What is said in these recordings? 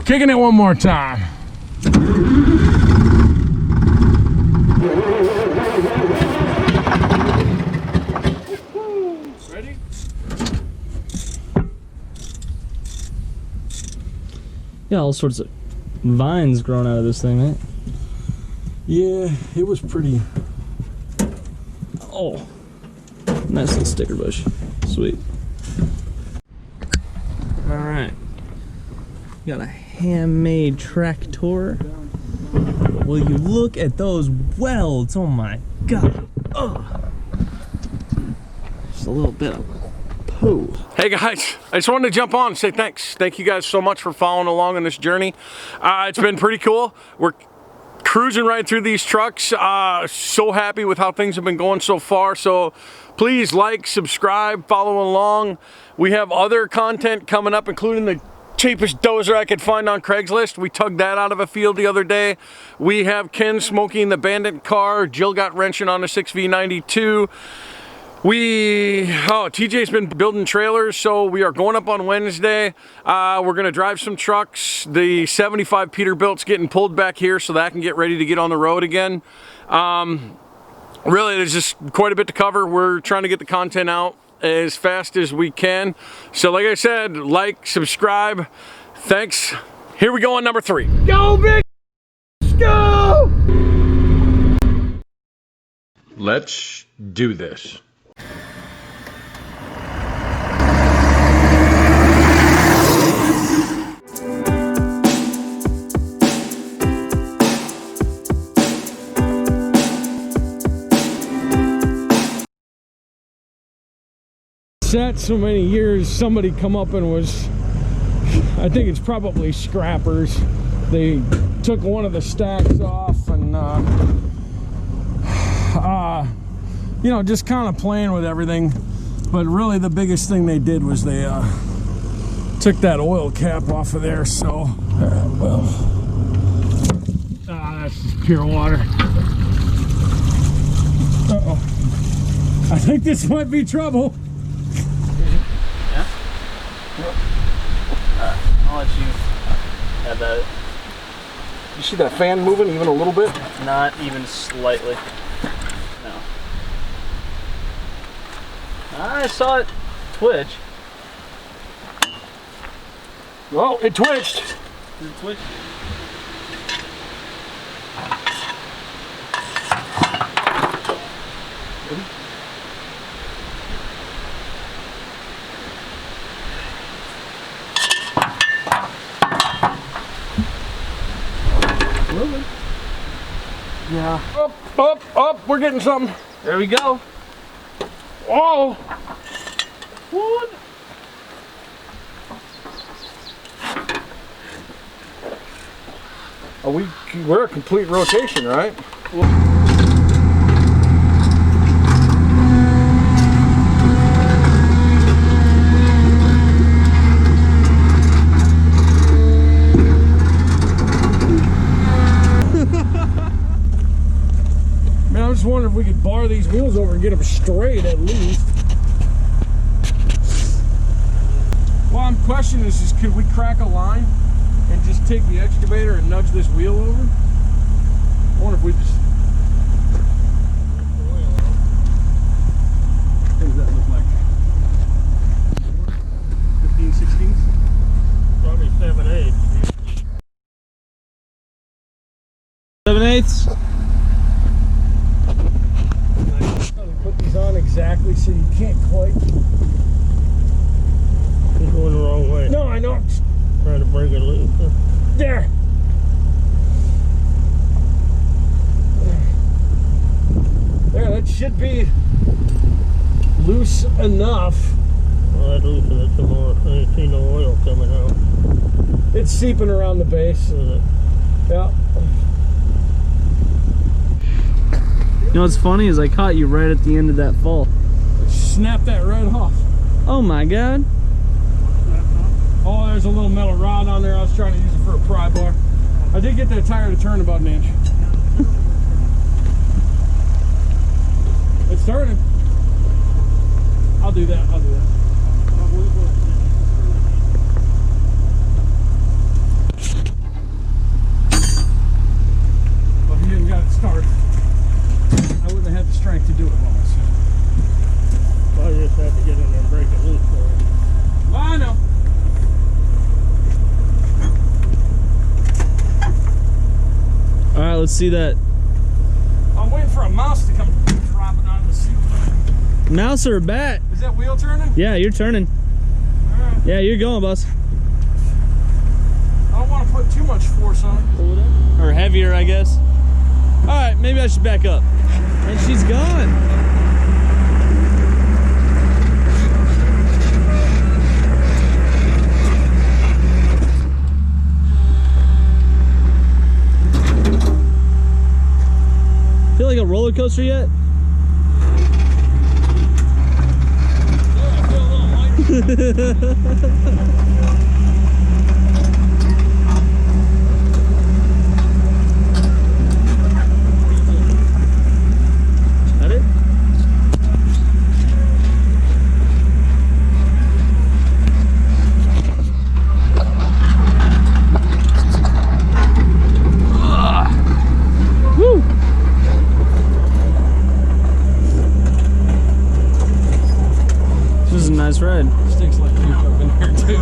Kicking it one more time. Ready? Yeah, all sorts of vines growing out of this thing, right? Yeah, it was pretty. Oh, nice little sticker bush. Sweet. All right, got a handmade tractor. Will you look at those welds? Oh my God. Oh. Just a little bit of poo. Hey guys, I just wanted to jump on and say thanks. Thank you guys so much for following along on this journey. It's been pretty cool. We're cruising right through these trucks. So happy with how things have been going so far. So please like, subscribe, follow along. We have other content coming up, including the cheapest dozer I could find on Craigslist. We tugged that out of a field the other day. We have Ken smoking the Bandit car. Jill got wrenching on a 6V92. TJ's been building trailers, so we are going up on Wednesday. We're gonna drive some trucks. The 75 Peterbilt's getting pulled back here so that I can get ready to get on the road again. Really, there's just quite a bit to cover. We're trying to get the content out as fast as we can. So like I said, like, subscribe. Thanks. Here we go on number 3. Go big, go! Let's do this. Sat so many years, somebody come up and was, I think it's probably scrappers. They took one of the stacks off and you know, just kind of playing with everything. But really the biggest thing they did was they took that oil cap off of there. So that's just pure water. Uh-oh, I think this might be trouble. I'll let you have that. You see that fan moving even a little bit? Not even slightly. No. I saw it twitch. Oh, it twitched. Did it twitch? Yeah. Up, we're getting something. There we go. Oh! What? We're a complete rotation, right? I was wondering if we could bar these wheels over and get them straight at least. Well, my question is could we crack a line and just take the excavator and nudge this wheel over? I wonder if we just... What does that look like? 15, 16? Probably 7/8. 7/8? Put these on exactly so you can't quite. You're going the wrong way. No, I know. Trying to break it loose. There. There, that should be loose enough. Well, I'd loosen it some more. I ain't seen no oil coming out. It's seeping around the base. Yeah. You know what's funny is I caught you right at the end of that fall. Snap that right off. Oh my God. Oh, there's a little metal rod on there. I was trying to use it for a pry bar. I did get that tire to turn about an inch. It's turning. I'll do that. I'll do that. let's see that. I'm waiting for a mouse to come dropping on the seat. Mouse or a bat? Is that wheel turning? Yeah, you're turning. All right. Yeah, you're going, boss. I don't want to put too much force on it. Or heavier, I guess. All right, maybe I should back up. And she's gone. Feel like a roller coaster yet? Yeah, I feel a little lighter. That it? Woo! This is a nice ride. Stinks like puke up in here too.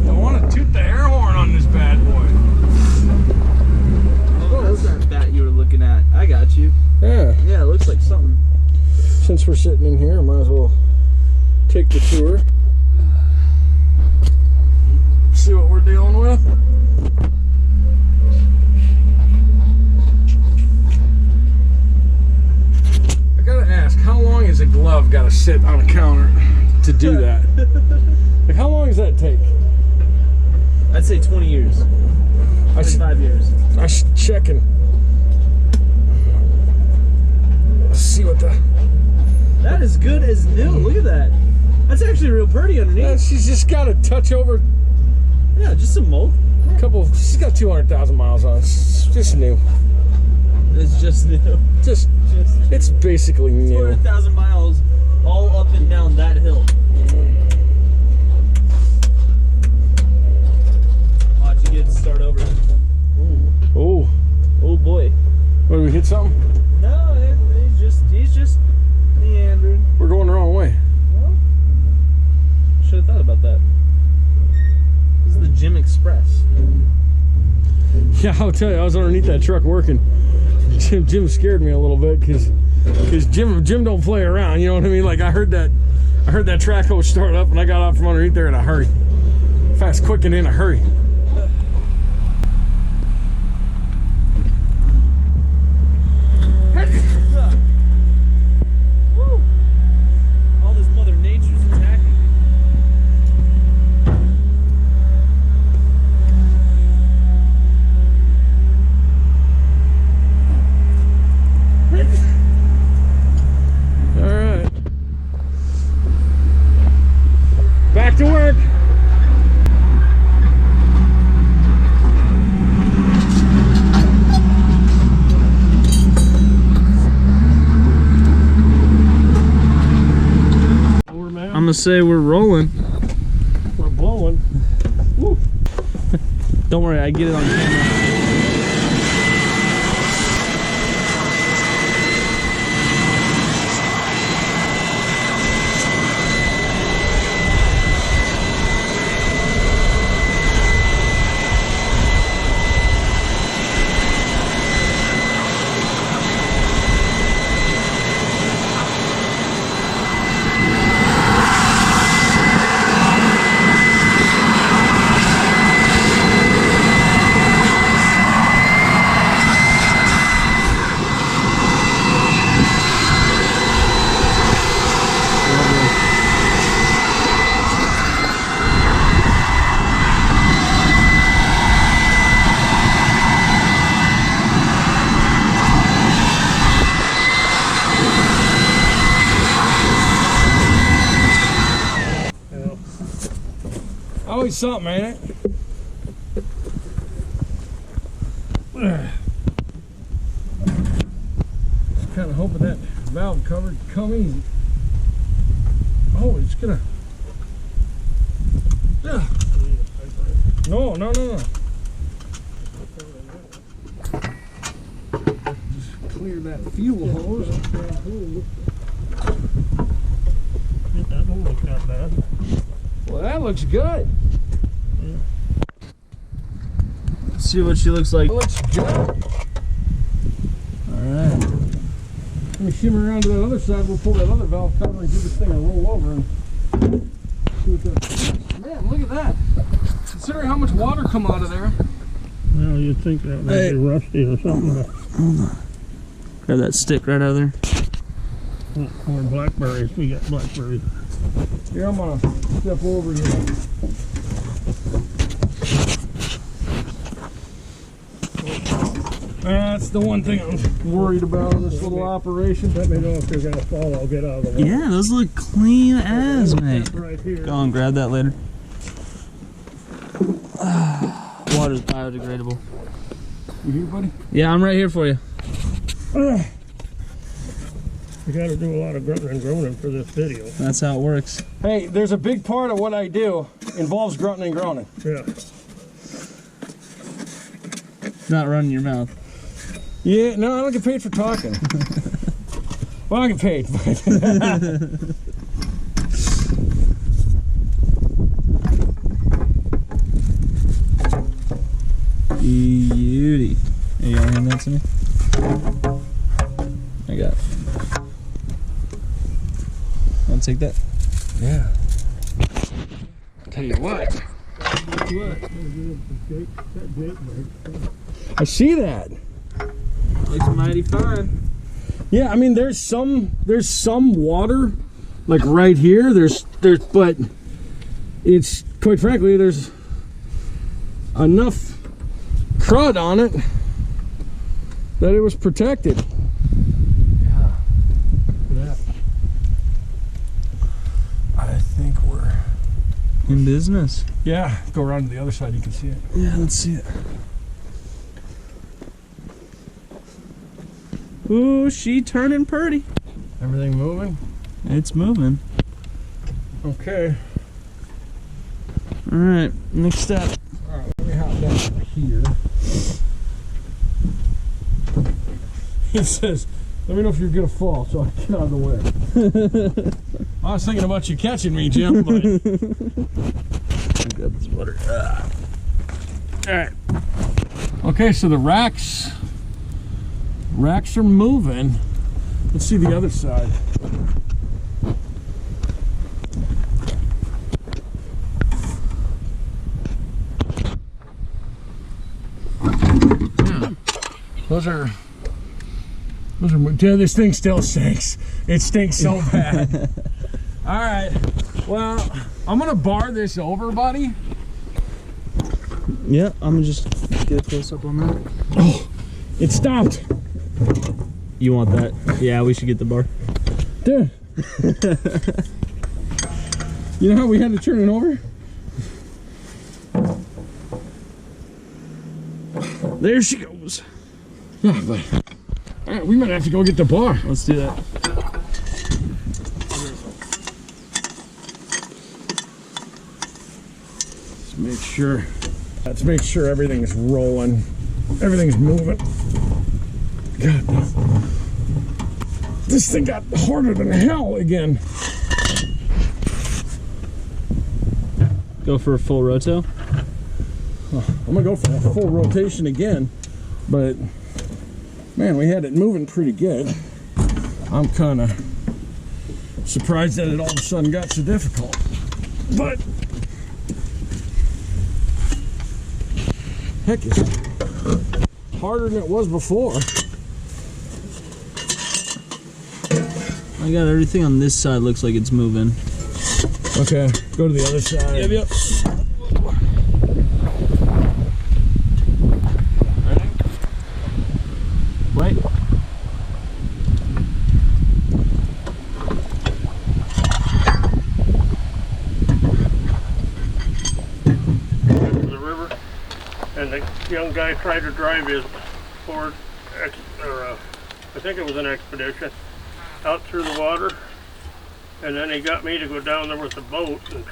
I wanna toot the air horn on this bad boy. Oh, that's that bat you were looking at. I got you. Yeah. Yeah, it looks like something. Since we're sitting in here, I might as well take the tour. See what we're dealing with. I gotta ask, how long has a glove gotta sit on a counter to do that? Like, how long does that take? I'd say 20 years. 25 years. I should check and see what the... That is good as new. Look at that. That's actually real pretty underneath. She's just got to touch over Yeah, just some mold. a couple. She's got 200,000 miles on it. It's just new. It's just new. Just, it's basically new. 200,000 miles all up and down that hill. Watch you get to start over. Ooh. Oh, Oh boy. what, did we hit something? No, he's just meandering. We're going the wrong way. Well, should have thought about that. This is the Gym Express. Yeah, I'll tell you, I was underneath that truck working. Jim scared me a little bit because Jim don't play around. You know what I mean? Like I heard that track hose start up, and I got out from underneath there in a hurry, fast, quick, and in a hurry. Woo. All this Mother Nature's attacking. All right, back to work. I'm gonna say we're rolling. We're blowing. Woo. Don't worry, I get it on camera. Always something, ain't it? Kind of hoping that valve cover would come easy. Oh, it's gonna. Yeah. No. Just clear that fuel hose. Doesn't look that bad. Well, that looks good. Let's see what she looks like. That looks good. Alright. Let me shimmer around to that other side. We'll pull that other valve cover and give this thing a roll over and see what that. Man, look at that. Considering how much water come out of there. Well, you'd think that would be rusty or something. But Hold on. Grab that stick right out of there. more blackberries. We got blackberries. Here, I'm gonna step over here. That's the one thing I'm worried about in this little operation. Let me know if you're gonna fall. I'll get out of the way. Yeah, those look clean as, mate. Right here. Go on, grab that later. Water's biodegradable. You here, buddy? Yeah, I'm right here for you. You got to do a lot of grunting and groaning for this video. That's how it works. Hey, there's a big part of what I do involves grunting and groaning. Yeah. Not running your mouth. Yeah, no, I don't get paid for talking. Well, I get paid, but Beauty. Hey, you wanna hand that to me? I got it. Wanna take that? yeah. Tell you what, I see that. Looks mighty fine. Yeah, I mean, there's some water, like right here. But it's quite frankly, there's enough crud on it that it was protected. Yeah. I think we're In business. yeah. Go around to the other side. You can see it. Yeah, let's see it. Ooh, she turning pretty. Everything moving. It's moving. Okay. All right, next step. All right. Let me hop down here. He says, "Let me know if you're gonna fall, so I get out of the way." I was thinking about you catching me, Jim. But Grab this water. all right. Okay, so the racks are moving. Let's see the other side. Yeah. Those are. Yeah, this thing still stinks. It stinks so bad. All right. Well, I'm gonna bar this over, buddy. Yeah, I'm gonna just get a close up on that. Oh, it stopped. You want that? Yeah, we should get the bar. Dude. You know how we had to turn it over? There she goes. Yeah, but all right, we might have to go get the bar. Let's do that. Let's make sure everything's rolling. Everything's moving. God, this thing got harder than hell again. Go for a full roto. I'm gonna go for a full rotation again, but man, we had it moving pretty good. I'm kind of surprised that it all of a sudden got so difficult, but heck, it's harder than it was before. I got everything on this side. Looks like it's moving. Okay, go to the other side. Yep. Wait. The river, and the young guy tried to drive his Ford, I think it was an Expedition, out through the water, and then he got me to go down there with the boat, and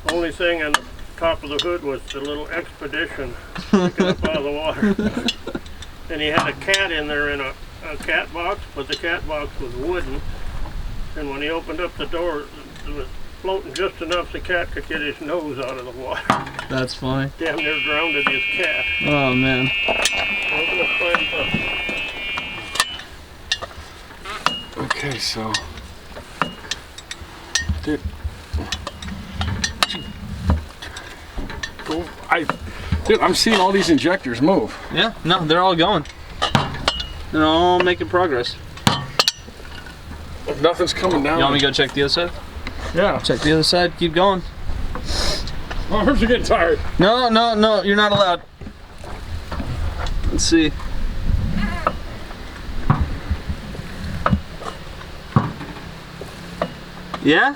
the only thing on the top of the hood was the little Expedition sticking up out of the water. And he had a cat in there in a cat box, but the cat box was wooden, and when he opened up the door, it was floating just enough the cat could get his nose out of the water. That's funny. Damn near drowned his cat. Oh man. Okay, so, dude, dude, I'm seeing all these injectors move. Yeah, no, they're all going. They're all making progress. Nothing's coming down. You want me to go check the other side? Yeah. Check the other side, keep going. My arms are getting tired. No, no, no, you're not allowed. Let's see. Yeah?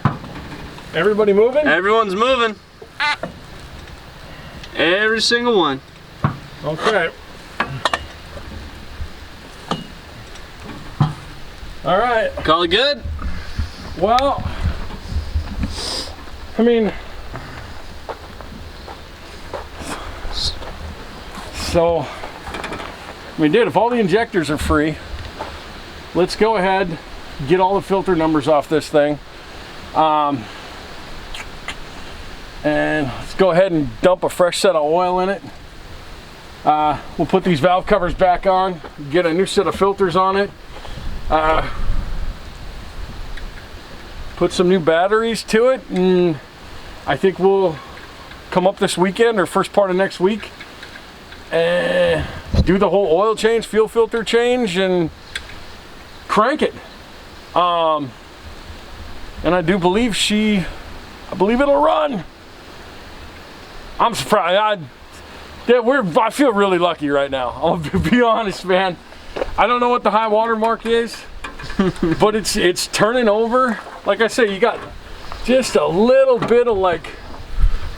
Everybody moving? Everyone's moving. Every single one. Okay. All right. Call it good? Well, I mean, so, dude, if all the injectors are free, let's go ahead, get all the filter numbers off this thing. And let's go ahead and dump a fresh set of oil in it. We'll put these valve covers back on, get a new set of filters on it. Put some new batteries to it, and I think we'll come up this weekend or first part of next week and do the whole oil change, fuel filter change, and crank it. And I do believe I believe it'll run. I'm surprised. I feel really lucky right now. I'll be honest, man. I don't know what the high water mark is, but it's turning over. Like I say, you got just a little bit of like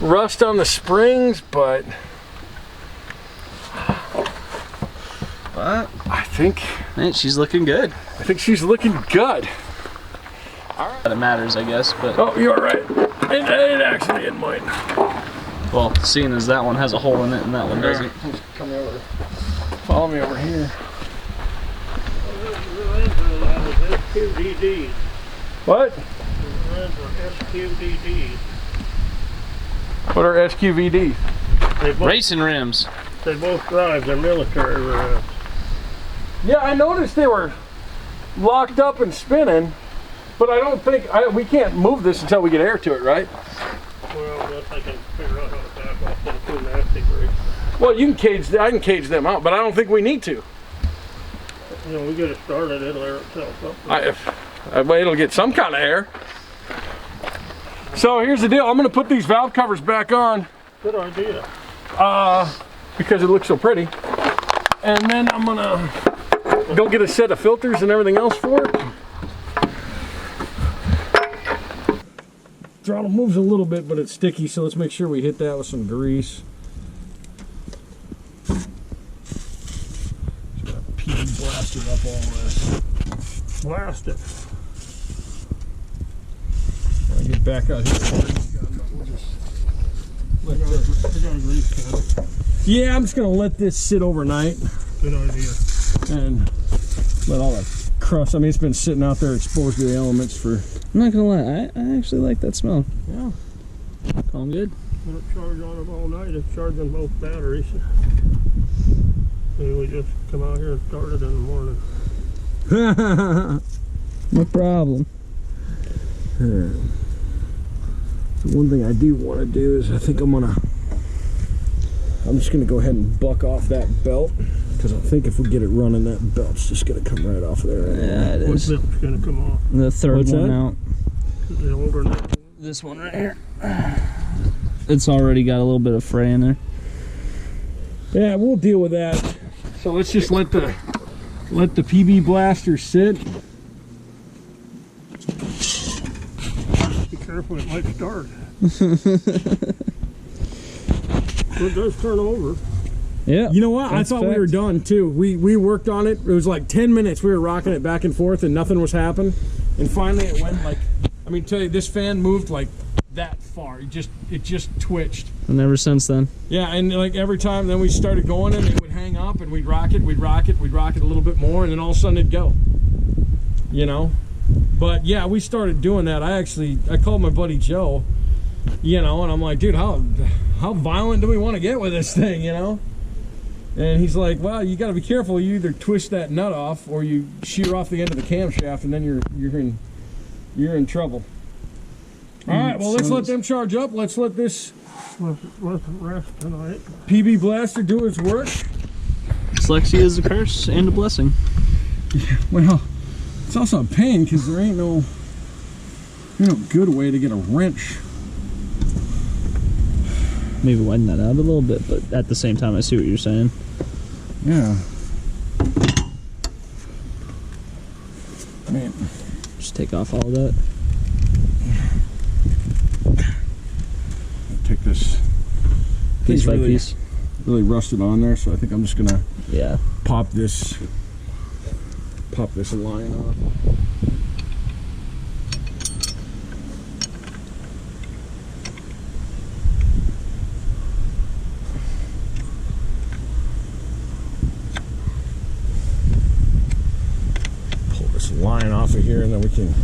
rust on the springs, but I think Man, she's looking good. she's looking good. That it matters, I guess, but Oh, you're right. It actually in mine. well, seeing as that one has a hole in it and that one doesn't. Come over. Follow me over here. SQDD. What? SQDD. What are SQVD? Racing rims. They both drive. They're military rims. Yeah, I noticed they were locked up and spinning, but I don't think we can't move this until we get air to it, right? Well, unless I can figure out how to back off them too nasty brakes. Well, I can cage them out, but I don't think we need to. You know, we get it started, it'll air itself up. Well, it'll get some kind of air. So here's the deal. I'm going to put these valve covers back on. Good idea. Because it looks so pretty. And then I'm going to go get a set of filters and everything else for it. Throttle moves a little bit, but it's sticky, so let's make sure we hit that with some grease. Blasted up all this. Blast it. I'll get back out here. I got a grease can. Yeah, I'm just gonna let this sit overnight Good idea. and let all the crust. I mean, it's been sitting out there exposed to the elements for. I'm not gonna lie, I actually like that smell. Yeah. Calling good. Let it charge on them all night. It's charging both batteries. Maybe we just come out here and start it in the morning. No problem. The one thing I do want to do is I'm just gonna go ahead and buck off that belt, because I think if we get it running, that belt's just gonna come right off of there. Yeah, it What is. belt's gonna come off? The third What's one that? out. The older one. This one right here. It's already got a little bit of fray in there. Yeah, we'll deal with that. So let's just let the PB blaster sit. Be careful, it might start. It does turn over. Yeah. You know what? That's I thought we were fact. done too. We worked on it. It was like 10 minutes. We were rocking it back and forth, and nothing was happening. And finally, it went like, I mean, tell you, this fan moved like that far. It just twitched. And ever since then. Yeah, and like every time, then we started going, and it would hang up, and we'd rock it a little bit more, and then all of a sudden it'd go. You know. But yeah, we started doing that. I called my buddy Joe, you know, and I'm like, dude, how violent do we want to get with this thing, you know? And he's like, well, you got to be careful. You either twist that nut off or you shear off the end of the camshaft, and then you're in trouble. All right, well, let's let them charge up. Let's let this rest tonight. PB blaster do its work. Dyslexia is a curse and a blessing. Well, it's also a pain because there ain't no good way to get a wrench. Maybe widen that out a little bit, but at the same time, I see what you're saying. Yeah. I mean, just take off all of that. Take this Piece by piece. Really rusted on there, so I think I'm just gonna pop this line off. Pull this line off of here, and then we can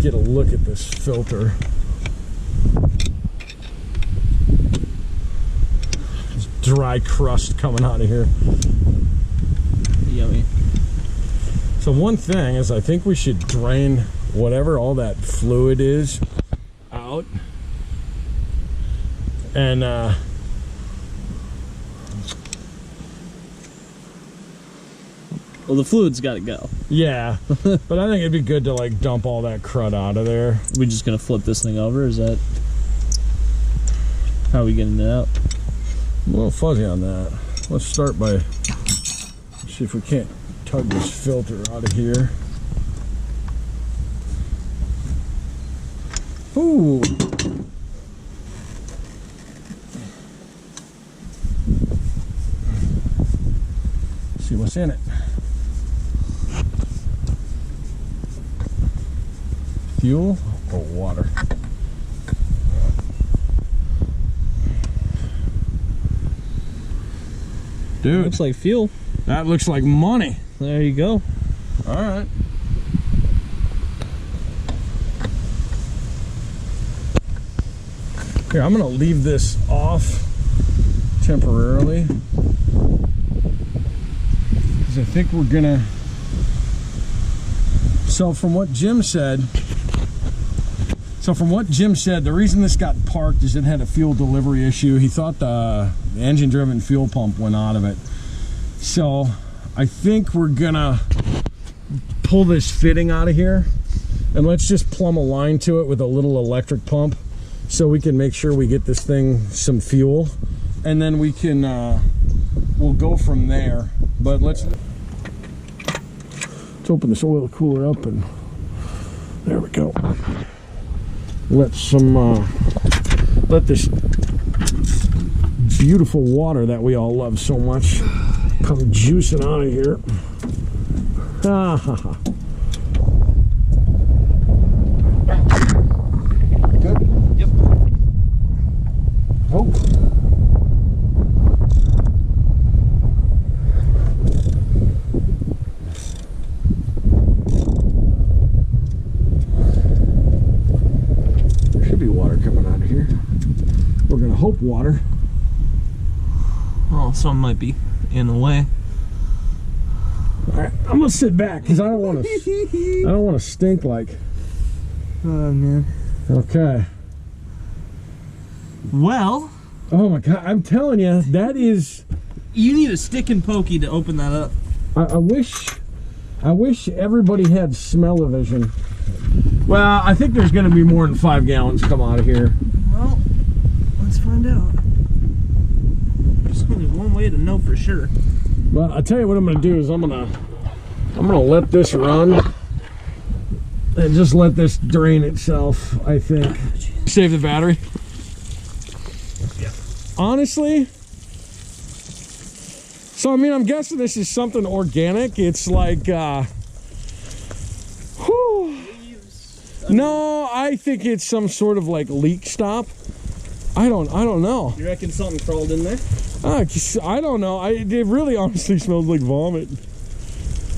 get a look at this filter. This dry crust coming out of here. Yummy. So one thing is, I think we should drain whatever all that fluid is out, and well, the fluid's got to go. Yeah, but I think it'd be good to like dump all that crud out of there. We just gonna flip this thing over? Is that how are we getting it out? I'm a little fuzzy on that. Let's start by see if we can't tug this filter out of here. Ooh. See what's in it. Fuel or water? Dude, Looks like fuel. that looks like money. There you go. All right. Here, I'm gonna leave this off temporarily because I think we're gonna. So from what Jim said, the reason this got parked is it had a fuel delivery issue. He thought the engine-driven fuel pump went out of it. So I think we're gonna pull this fitting out of here, and let's just plumb a line to it with a little electric pump so we can make sure we get this thing some fuel, and then we can we'll go from there. But let's open this oil cooler up, and there we go. Let this beautiful water that we all love so much come juicing out of here. Ha ha ha. Good? Yep. Oh. There should be water coming out of here. We're gonna hope water. Oh, some might be in the way. All right, I'm gonna sit back because I don't want to stink like. Oh man. Okay. Well, Oh my God! I'm telling you, that is. you need a stick and pokey to open that up. I wish everybody had smell-o-vision. Well, I think there's gonna be more than 5 gallons come out of here. Well, let's find out. There's only one way to know for sure. Well, I'll tell you what I'm gonna do is I'm gonna let this run and just let this drain itself, I think. Save the battery. Yeah. Honestly, so I mean, I'm guessing this is something organic. It's like whew. No, I think it's some sort of like leak stop. I don't know. You reckon something crawled in there? I don't know. It really honestly smells like vomit.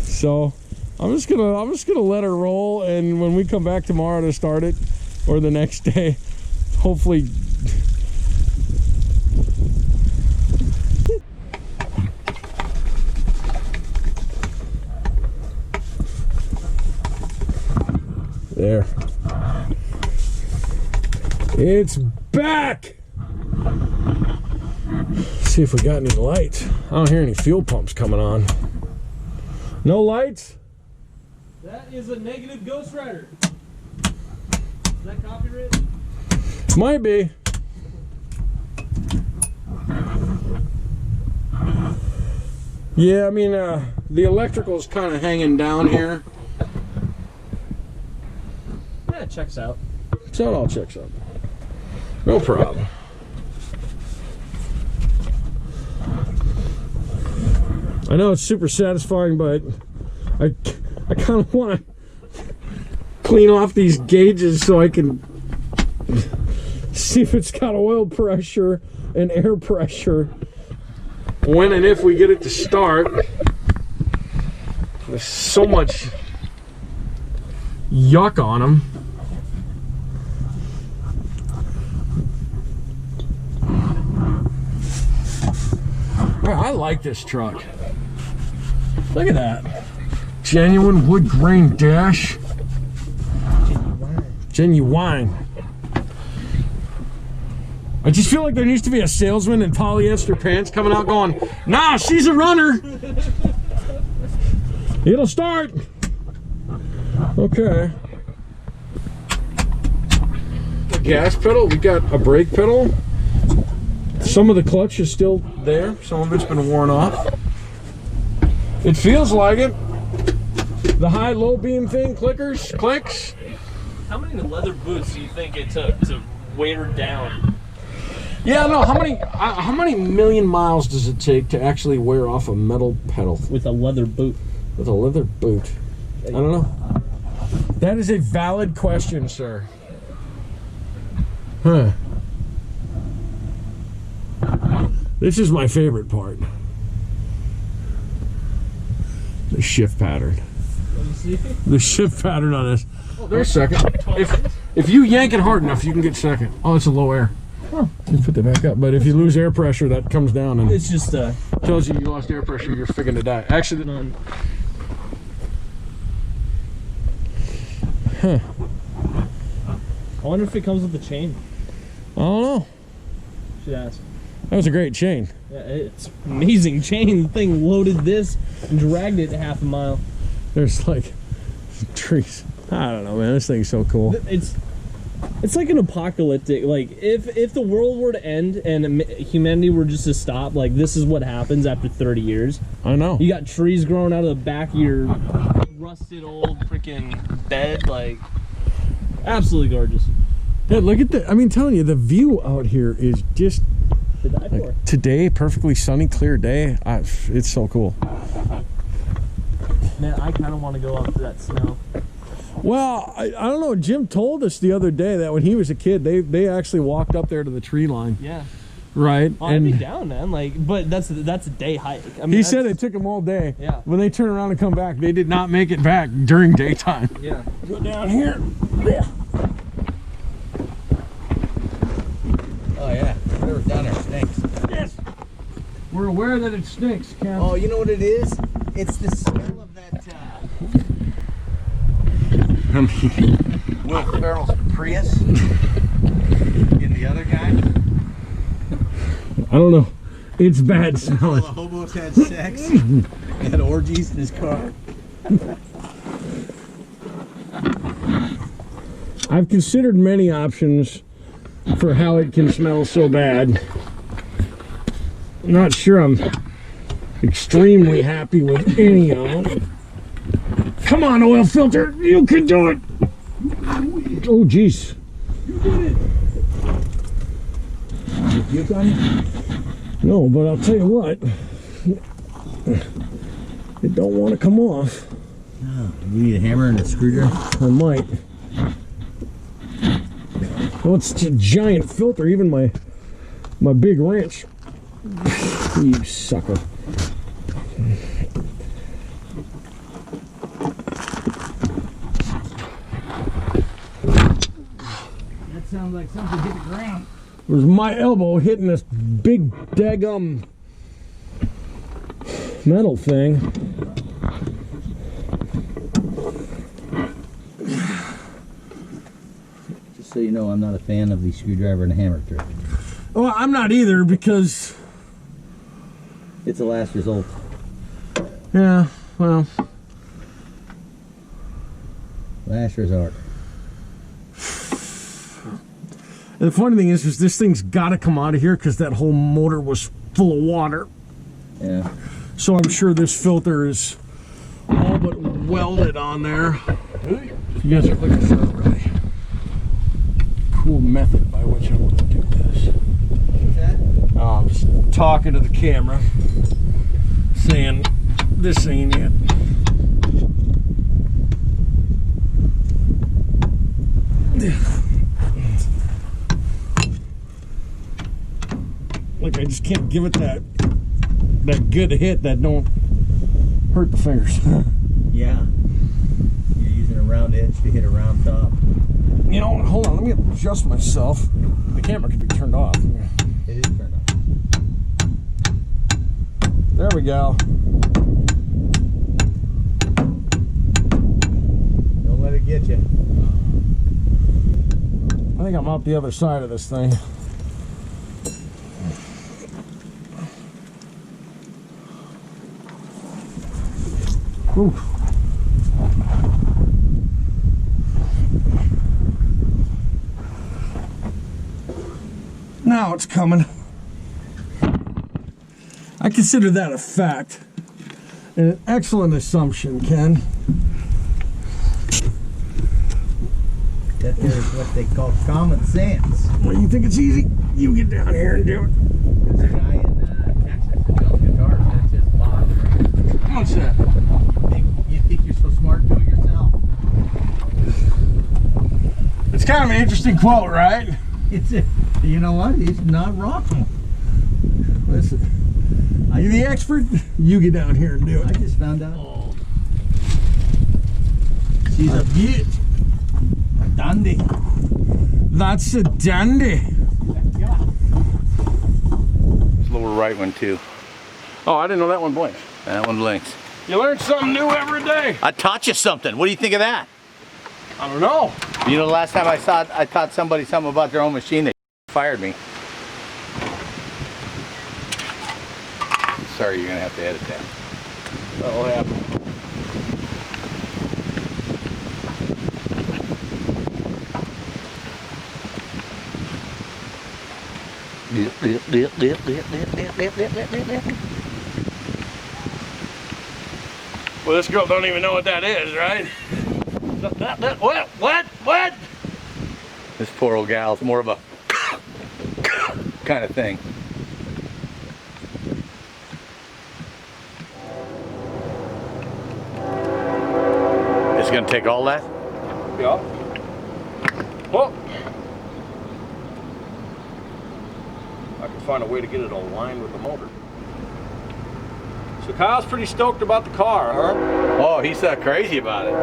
So I'm just gonna let her roll, and when we come back tomorrow to start it, or the next day, hopefully. There. It's back! Let's see if we got any lights. I don't hear any fuel pumps coming on. No lights? That is a negative Ghost Rider. Is that copyrighted? Might be. Yeah, I mean, the electrical's kind of hanging down here. Yeah, it checks out. So it all checks out. No problem. I know it's super satisfying, but I kind of want to clean off these gauges so I can see if it's got oil pressure and air pressure when and if we get it to start. There's so much yuck on them. I like this truck. Look at that. Genuine wood grain dash. Genuine. I just feel like there needs to be a salesman in polyester pants coming out going, nah, she's a runner. It'll start. Okay. The gas pedal, we got a brake pedal. Some of the clutch is still there. Some of it's been worn off. It feels like it. The high-low beam thing, clickers, clicks. How many leather boots do you think it took to wear down? Yeah, no. How many million miles does it take to actually wear off a metal pedal With a leather boot. with a leather boot? I don't know. That is a valid question, sir. Huh. This is my favorite part. The shift pattern. Let me see. The shift pattern on this. Oh, there's second. If you yank it hard enough, you can get second. Oh, it's a low air. Huh. You put that back up. But if you lose air pressure, that comes down and It's just tells you lost air pressure. You're friggin' to die. Actually, none. huh? I wonder if it comes with the chain. I don't know. Should ask. That was a great chain. Yeah, it's amazing chain. The thing loaded this and dragged it half a mile. There's like trees. I don't know, man. This thing's so cool. It's like an apocalyptic. Like if the world were to end and humanity were just to stop, like this is what happens after 30 years. I know. You got trees growing out of the back of your rusted old freaking bed, like absolutely gorgeous. Yeah, look at the. I mean, telling you, the view out here is just To die for. like today, perfectly sunny, clear day. It's so cool. Man, I kind of want to go out to that snow. Well, I don't know. Jim told us the other day that when he was a kid, they actually walked up there to the tree line. Yeah. Right. Oh, I'd be down, man. Like, but that's a day hike. I mean, He said it took them all day. Yeah. When they turn around and come back, they did not make it back during daytime. Yeah. Go down here. Yeah. Oh yeah, whatever down there stinks. Yes. We're aware that it stinks, Cam. Oh, you know what it is? It's the smell of that Will Ferrell's Prius in the other guy. I don't know. It's bad All smelling. the hobos had sex, had orgies in his car. I've considered many options for how it can smell so bad. I'm not sure I'm extremely happy with any of them. Come on, oil filter, you can do it. Oh, jeez. You got it? No, but I'll tell you what, it don't want to come off. Oh, you need a hammer and a screwdriver? I might. Well, it's a giant filter, even my big wrench. You sucker. sounds like something hit the ground. It was my elbow hitting this big daggum metal thing. Just so you know, I'm not a fan of the screwdriver and hammer trick. Well, I'm not either because, It's a last result. yeah, well, Last resort. the funny thing is this thing's got to come out of here because that whole motor was full of water. Yeah. So I'm sure this filter is all but welded on there. You guys are looking for a really cool method by which I'm going to do this. What's that? I'm just talking to the camera, saying this ain't it. Like I just can't give it that good hit that don't hurt the fingers. Yeah. You're using a round edge to hit a round top. You know, hold on, let me adjust myself. The camera can be turned off. It is turned off. There we go. Don't let it get you. I think I'm out the other side of this thing. Ooh. Now it's coming. I consider that a fact. An excellent assumption, Ken. That there's what they call common sense. Well, you think it's easy? You get down here and do it. There's a guy in Texas that builds guitars. That's his boss. What's that? You think you're so smart, do it yourself. It's kind of an interesting quote, right? You know what? He's not wrong. Listen, are you the expert? You get down here and do I it. just found out. She's a beaut. A dandy. That's a dandy. Lower right one too. Oh, I didn't know that one blinked. That one blinks. You learn something new every day. I taught you something. What do you think of that? I don't know. You know, the last time I taught somebody something about their own machine, they fired me. Sorry, you're gonna have to edit that. That'll happen. Well, this girl don't even know what that is, right? What? This poor old gal's more of a kind of thing. It's gonna take all that? Yeah. Well, I can find a way to get it aligned with the motor. So Kyle's pretty stoked about the car, huh? Oh, he's crazy about it.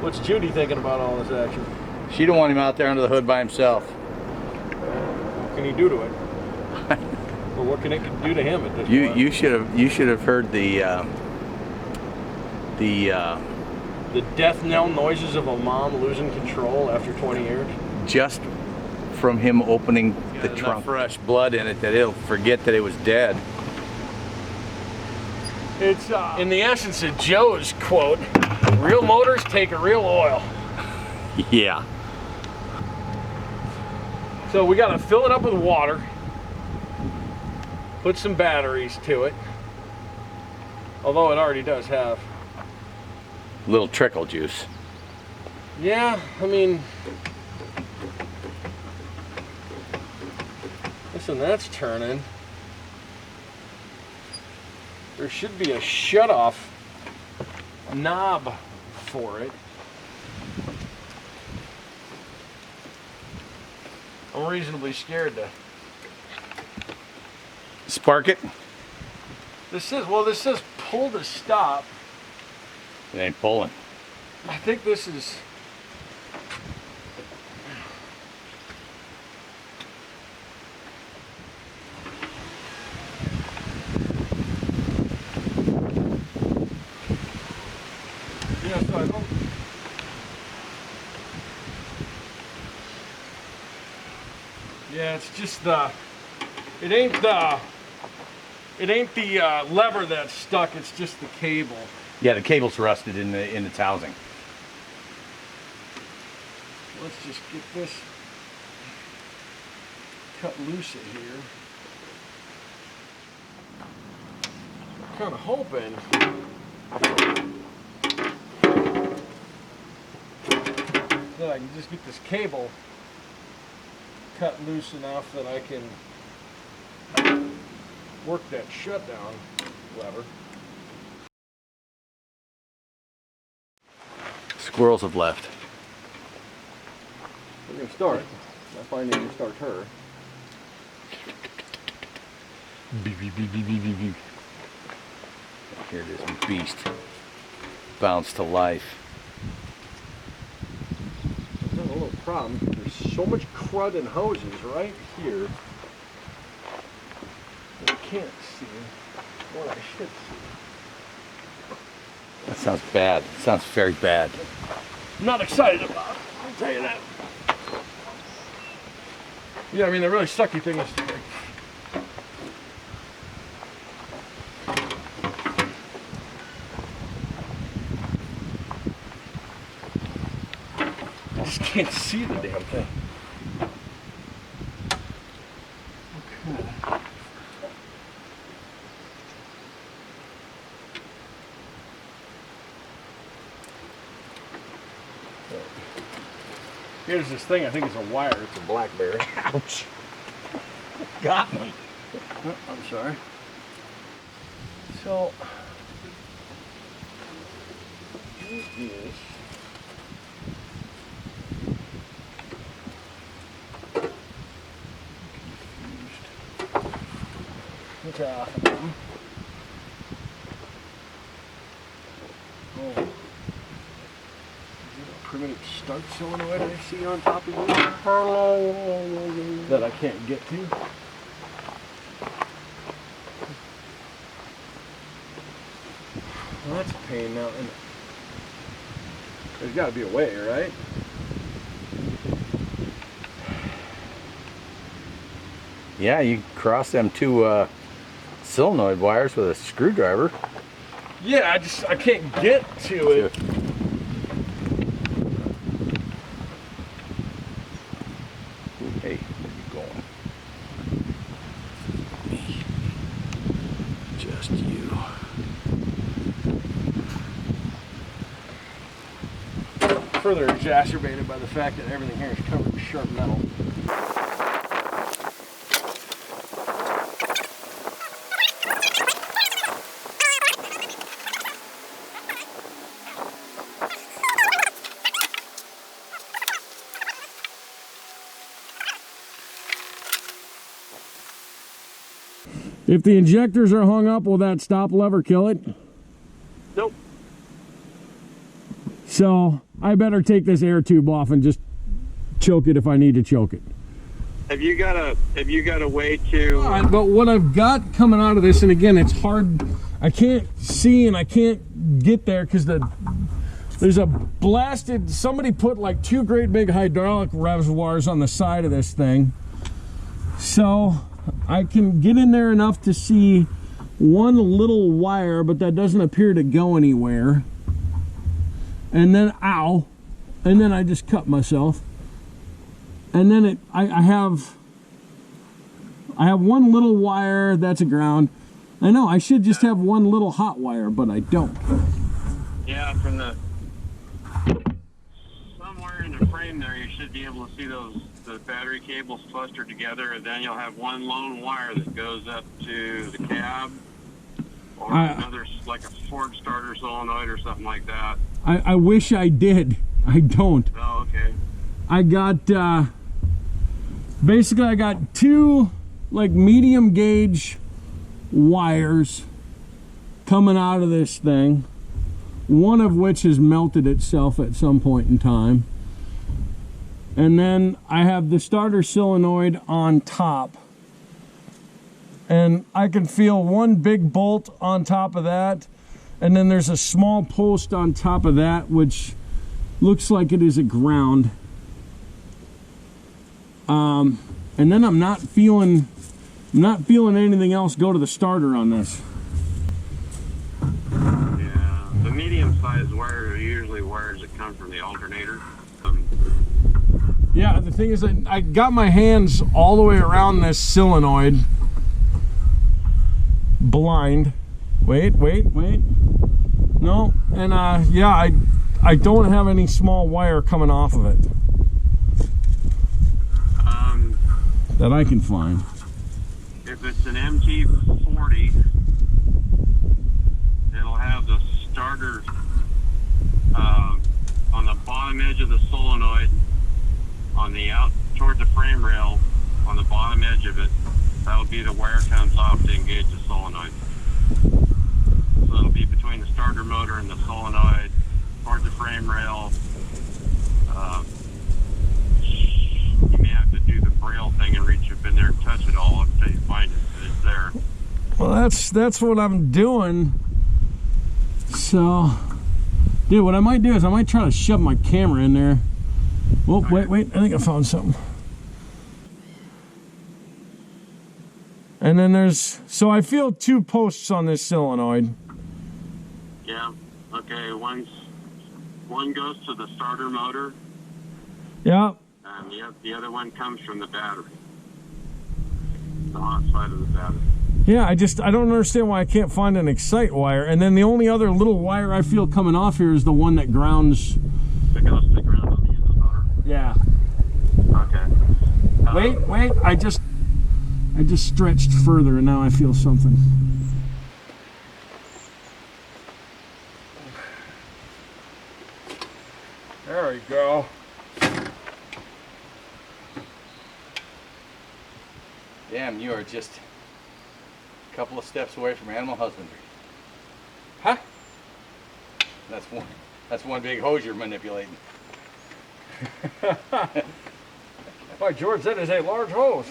What's Judy thinking about all this action? She don't want him out there under the hood by himself. What can he do to it? Or what can it do to him at this point? You should have heard the death knell noises of a mom losing control after 20 years. just from him opening the trunk. Fresh blood in it that he'll forget that it was dead. It's in the essence of Joe's quote, real motors take a real oil. Yeah. So we gotta fill it up with water, put some batteries to it, although it already does have. Little trickle juice. Yeah, I mean, listen, that's turning. There should be a shut-off knob for it. I'm reasonably scared to. Spark it? This says pull to stop. It ain't pulling. I think this is. Yeah, so I don't. Yeah, it's just the. It ain't the lever that's stuck. It's just the cable. Yeah, the cable's rusted in its housing. Let's just get this cut loose in here. I'm kind of hoping that I can just get this cable cut loose enough that I can work that shutdown lever. Squirrels have left. We're going to start. I find it to start her. Beep, beep, beep, beep, beep, beep, beep. Here it is, beast. Bounced to life. There's a little problem. There's so much crud and hoses right here. I can't see what I should see. That sounds bad. It sounds very bad. I'm not excited about it, I'll tell you that. Yeah, I mean, the really sucky thing is I just can't see the damn thing. Okay. Here's this thing, I think it's a wire, it's a BlackBerry. Ouch. Got me. Oh, I'm sorry. So, it is. Confused. Okay. Oh. Primitive start solenoid I see on top of here that I can't get to. Well, that's a pain now. And there's got to be a way, right? Yeah, you cross them two solenoid wires with a screwdriver. Yeah, I can't get to it. Hey, where you going? Me. Just you. Further exacerbated by the fact that everything here is covered with sharp metal. If the injectors are hung up, will that stop lever kill it? Nope. So I better take this air tube off and just choke it if I need to choke it. Have you got a way to? But what I've got coming out of this, and again, it's hard. I can't see and I can't get there because there's a blasted. Somebody put like two great big hydraulic reservoirs on the side of this thing, so I can get in there enough to see one little wire, but that doesn't appear to go anywhere. And then, ow, and then I just cut myself. And then I have one little wire, that's a ground. I know, I should just have one little hot wire, but I don't. Yeah, from the somewhere in the frame there, you should be able to see the battery cables clustered together, and then you'll have one lone wire that goes up to the cab, or another, like a Ford starter solenoid or something like that. I wish I did. I don't. Oh, okay. I got, basically I got two like medium gauge wires coming out of this thing, one of which has melted itself at some point in time. And then I have the starter solenoid on top. And I can feel one big bolt on top of that. And then there's a small post on top of that, which looks like it is a ground. And then I'm not feeling anything else go to the starter on this. Yeah, the medium-sized wire are usually wires that come from the alternator. Yeah, the thing is that I got my hands all the way around this solenoid. Blind. Wait. No, and yeah, I don't have any small wire coming off of it. That I can find. If it's an MT40, it'll have the starter on the bottom edge of the solenoid, on the out toward the frame rail, on the bottom edge of it. That'll be the wire comes off to engage the solenoid. So it'll be between the starter motor and the solenoid, toward the frame rail. You may have to do the braille thing and reach up in there and touch it all until you find it, but it's there. Well, that's what I'm doing. So, dude, what I might do is I might try to shove my camera in there. Oh, wait, I think I found something. And then there's, so I feel two posts on this solenoid. Yeah, okay, one goes to the starter motor, Yeah. and the other one comes from the battery. The hot side of the battery. Yeah, I don't understand why I can't find an excite wire. And then the only other little wire I feel coming off here is the one that grounds. That goes to the ground on the end of the motor. Yeah. Okay. Wait, I just stretched further and now I feel something. There we go. Damn, you are just a couple of steps away from animal husbandry. Huh? That's one big hose you're manipulating. By George, that is a large hose.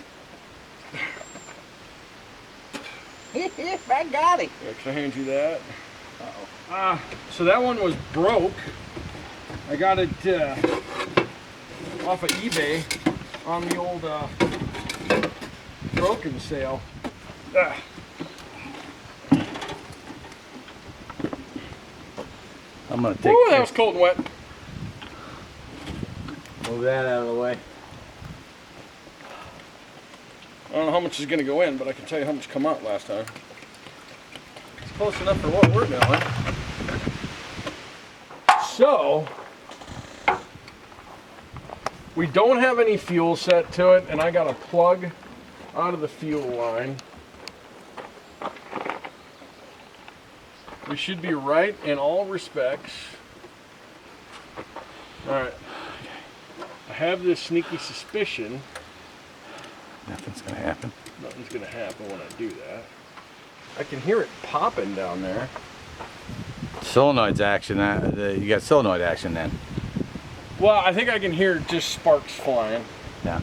I got it. Yeah, can I hand you that? So that one was broke. I got it off of eBay on the old broken sale. I'm gonna take. Ooh, that was cold and wet. Move that out of the way. I don't know how much is going to go in, but I can tell you how much come out last time. It's close enough for what we're doing. So, we don't have any fuel set to it, and I got a plug out of the fuel line. We should be right in all respects. Alright. I have this sneaky suspicion. Nothing's gonna happen. Nothing's gonna happen when I do that. I can hear it popping down there. Solenoid's action. You got solenoid action then. Well, I think I can hear just sparks flying. Yeah.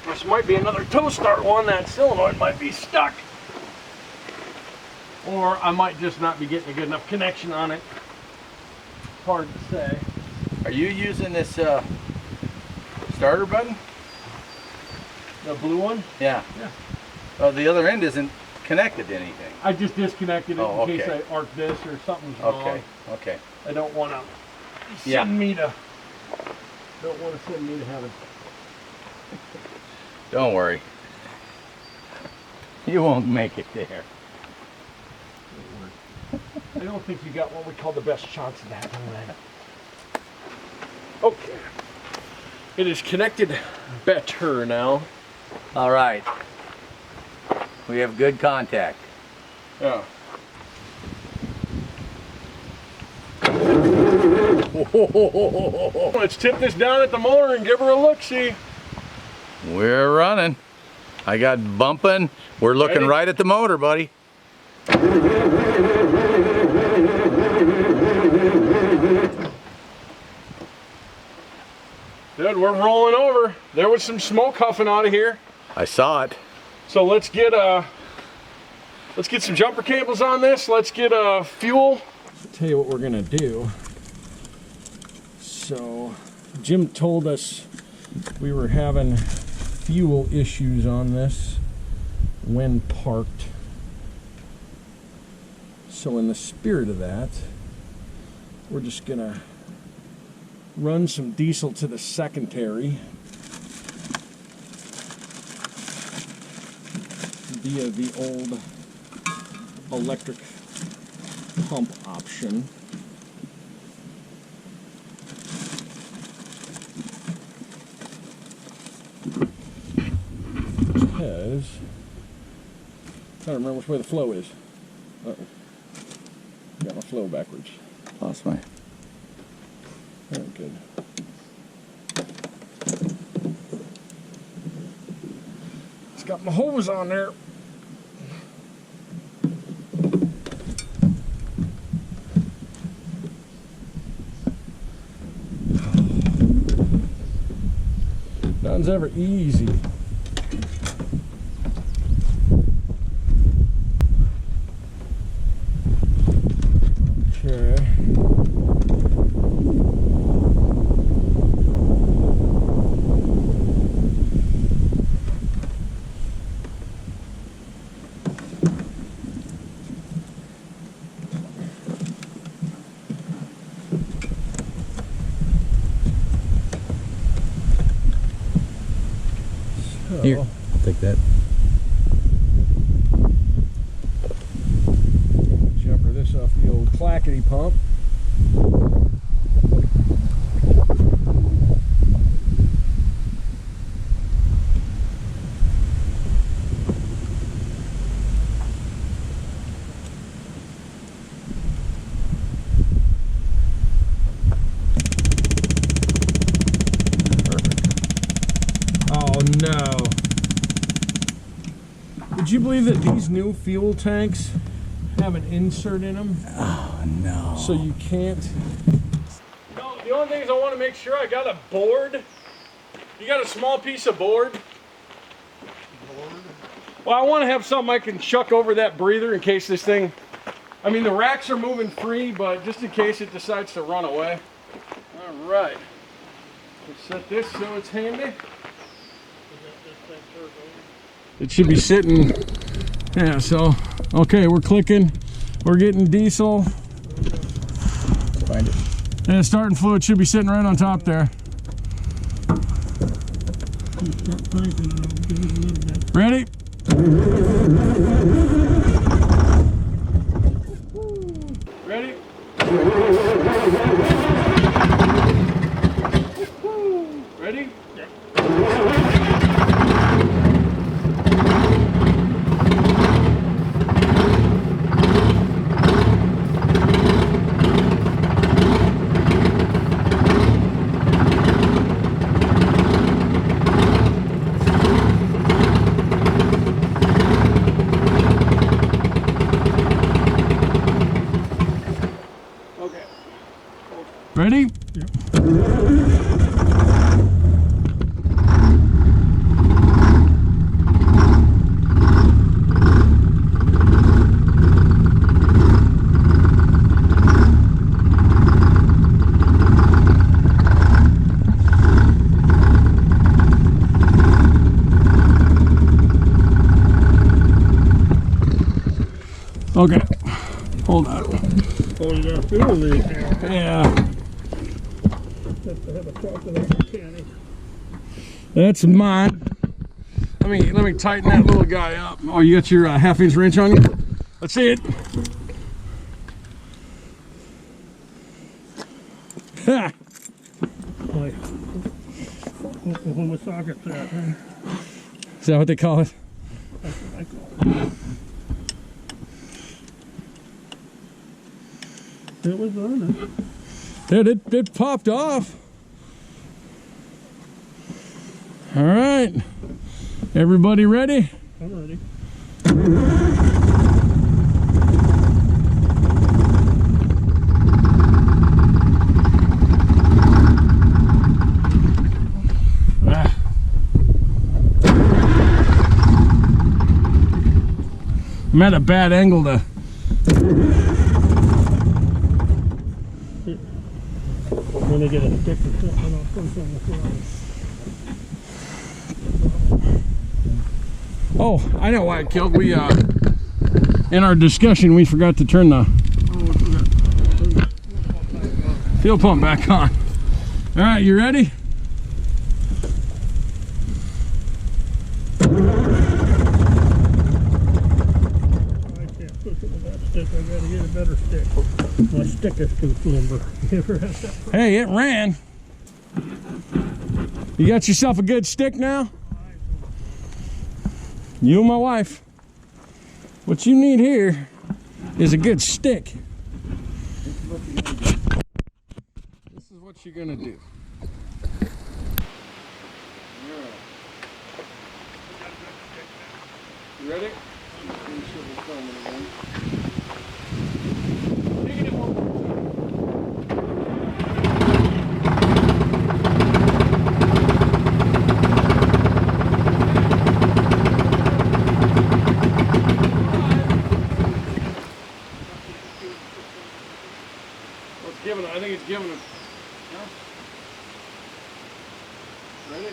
This might be another toe start one. That solenoid might be stuck. Or I might just not be getting a good enough connection on it. Hard to say. Are you using this starter button? The blue one? Yeah. Yeah. Oh, the other end isn't connected to anything. I just disconnected it Oh, in case okay. I arc this or something's wrong. Okay. I don't want to Yeah. send me to. Don't want to send me to heaven. Don't worry. You won't make it there. I don't think you got what we call the best chance of that. Okay. It is connected better now. All right. We have good contact. Yeah. Let's tip this down at the motor and give her a look-see. We're running. I got bumping. We're looking Ready? right at the motor, buddy. Dude, we're rolling over. There was some smoke huffing out of here. I saw it. So let's get Let's get some jumper cables on this. Let's get fuel. I'll tell you what we're gonna do. So Jim told us we were having fuel issues on this when parked. So in the spirit of that, we're just gonna run some diesel to the secondary via the old electric pump option. Because I don't remember which way the flow is. Uh-oh. Got my flow backwards. Lost my. Oh, good. It's got my hose on there. Nothing's ever easy. Okay. Here, I'll take that. Jumper this off the old clackety pump. Oh no. Would you believe that these new fuel tanks have an insert in them? Oh no. So you can't. No, the only thing is I want to make sure I got a board. You got a small piece of board? Well, I want to have something I can chuck over that breather in case this thing. I mean, the racks are moving free, but just in case it decides to run away. All right. Let's set this so it's handy. It should be sitting. Yeah, so, okay, we're clicking. We're getting diesel. Find it. And the starting fluid should be sitting right on top there. Ready? Ready? Ready? Ready? Okay, hold on. Oh, you got a fuel leak here. Yeah. Have a truck with a mechanic. That's mine. Let me tighten that little guy up. Oh, you got your half-inch wrench on you? Let's see it. Ha! Like, when the socket's at. Is that what they call it? That's what I call it. It was on it. Dude, it popped off. All right. Everybody ready? I'm ready. I'm at a bad angle to. When they get a stick or something, I'll put it on the floor. Oh, I know why it killed. We in our discussion we forgot to turn the fuel pump back on. All right, you ready? I can't push it with that stick. I gotta get a better stick. My stick is too limber. You ever have that? Hey, it ran. You got yourself a good stick now? You and my wife. What you need here is a good stick. This is what you're gonna do. You ready? I think it's giving it. Ready?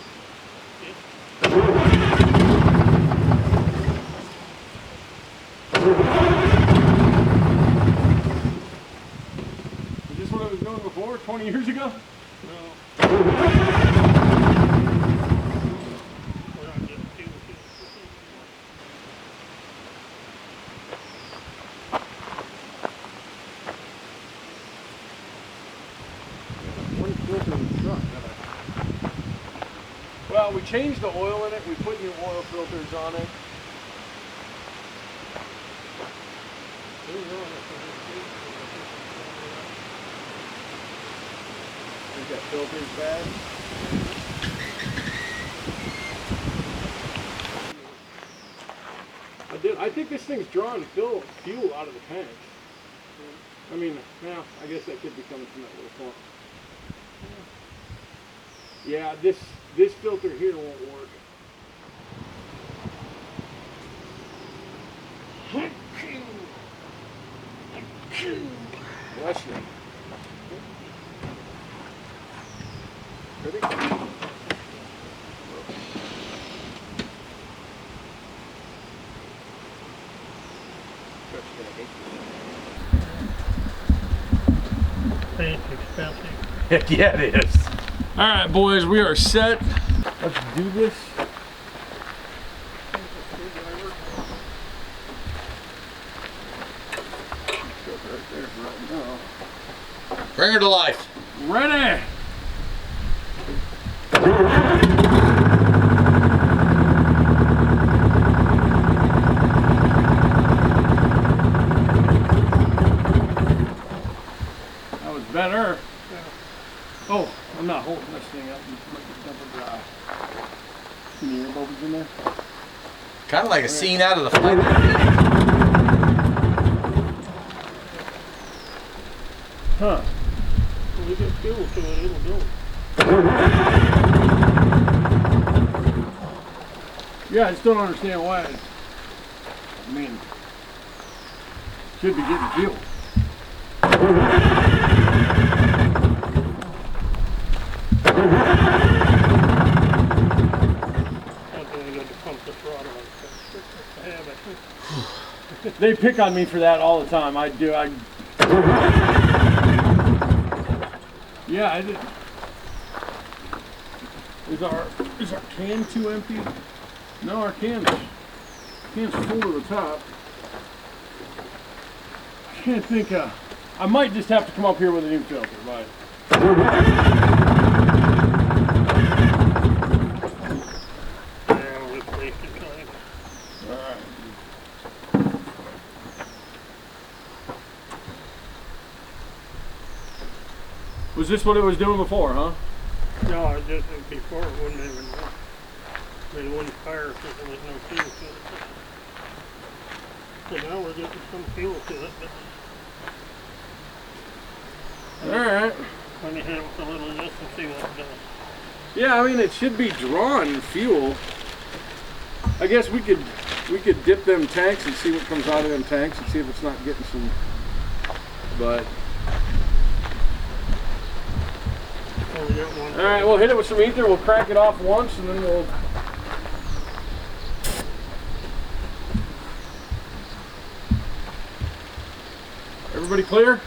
Is this what I was doing before, 20 years ago? No. We're not getting fuel. Well, we changed the oil in it. We put new oil filters on it. Think that filter's bad. I think this thing's drawing fuel out of the tank. I mean, now I guess that could be coming from that little pump. Yeah, this filter here won't work. Bless you. Ready? Paint's expensive. Heck yeah, it is. All right, boys, we are set. Let's do this. Bring her to life. Ready? That was better. Oh, I'm not holding this thing up. It's double dry. See the air bubbles in there? Kind of like a scene out of the flight. Huh. When we get fuel to it, it'll do it. Yeah, I just don't understand why. I mean, should be getting fuel. They pick on me for that all the time. I do. Yeah, I did. Is our can too empty? No, our can's full to the top. I can't think. I might just have to come up here with a new filter, but. Was this what it was doing before, huh? No, I just before it wouldn't even work. It wouldn't fire because there was no fuel to it. So now we're getting some fuel to it, but Alright. let me hit it with a little of this and see what it does. Yeah, I mean it should be drawing fuel. I guess we could dip them tanks and see what comes out of them tanks and see if it's not getting some. But Only got one. all right, we'll hit it with some ether. We'll crack it off once, and then we'll. Everybody clear?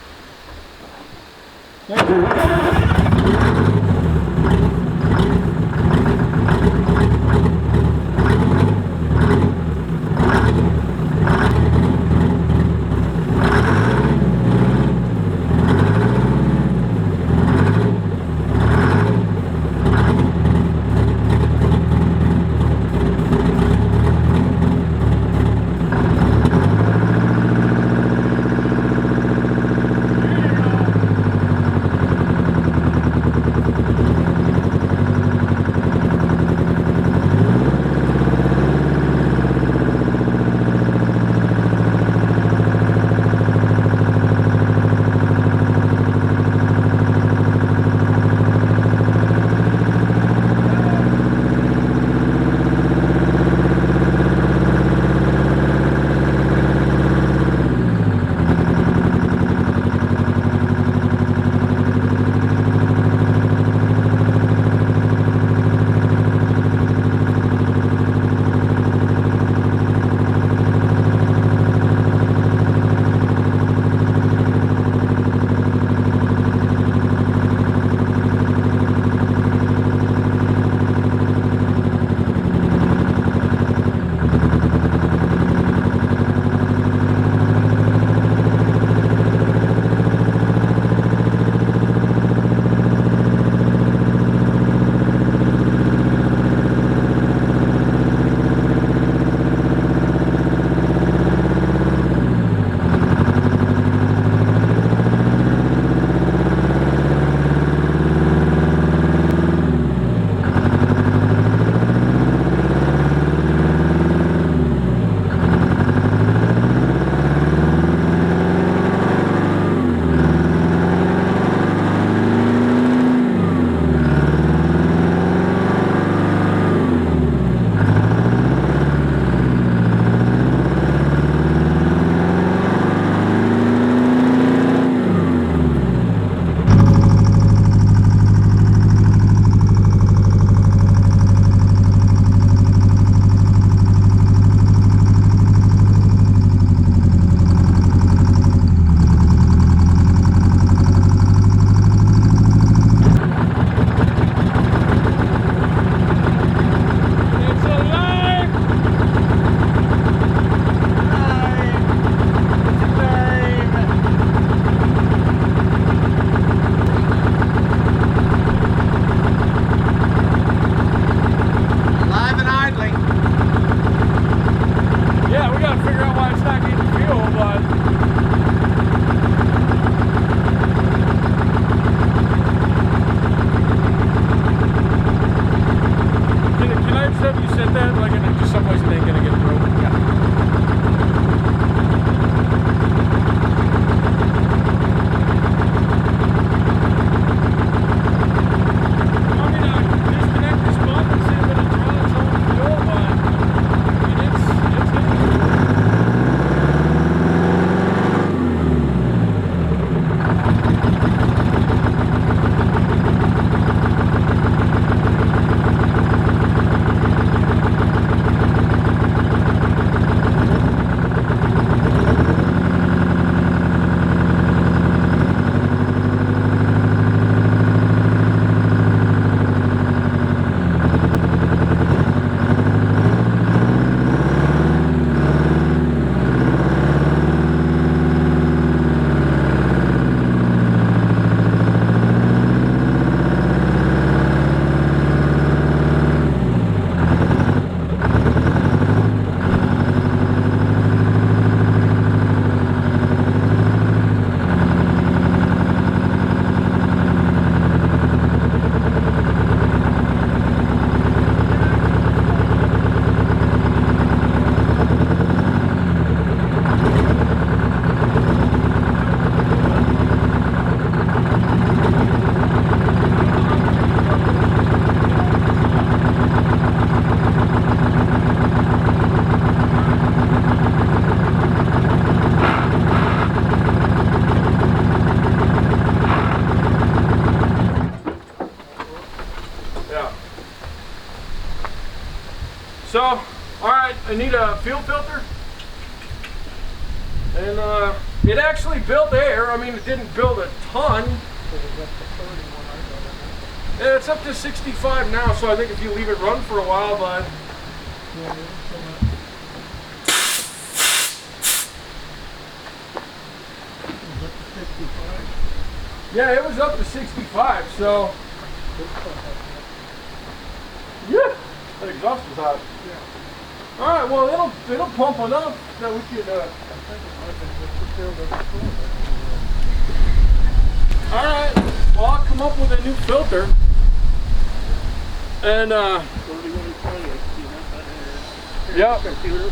I need a fuel filter. And it actually built air. I mean, it didn't build a ton. Yeah, it's up to 65 now, so I think if you leave it run for a while, bud. Yeah, it was up to 65, so. Yeah, that exhaust was hot. Yeah. All right, well, it'll pump enough that we could. All right, well, I'll come up with a new filter. And 3120. yeah. Computer.